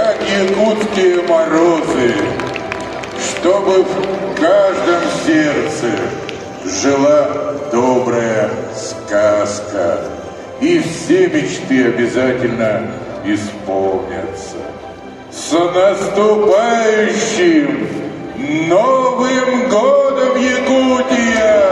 как якутские морозы, чтобы в каждом сердце жила добрая сказка, и все мечты обязательно исполнятся. С наступающим Новым годом, Якутия!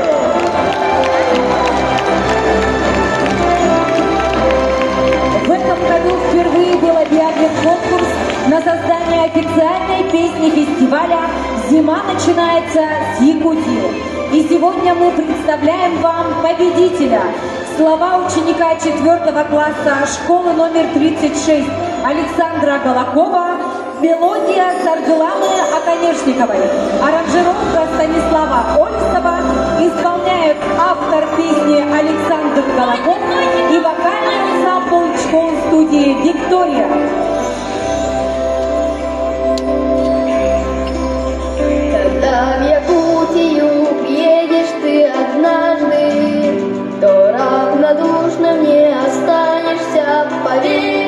В этом году впервые был объявлен конкурс на создание официальной песни фестиваля «Зима начинается с Якутии». И сегодня мы представляем вам победителя. Слова ученика 4 класса школы номер 36 Александра Голокова, мелодия Саргыламы Аконешниковой, аранжировка Станислава Ольцова, исполняет автор песни Александр Голоков и вокальный ансамбль школ-студии «Виктория». Когда в Якутию приедешь ты однажды, то равнодушным не останешься, поверь.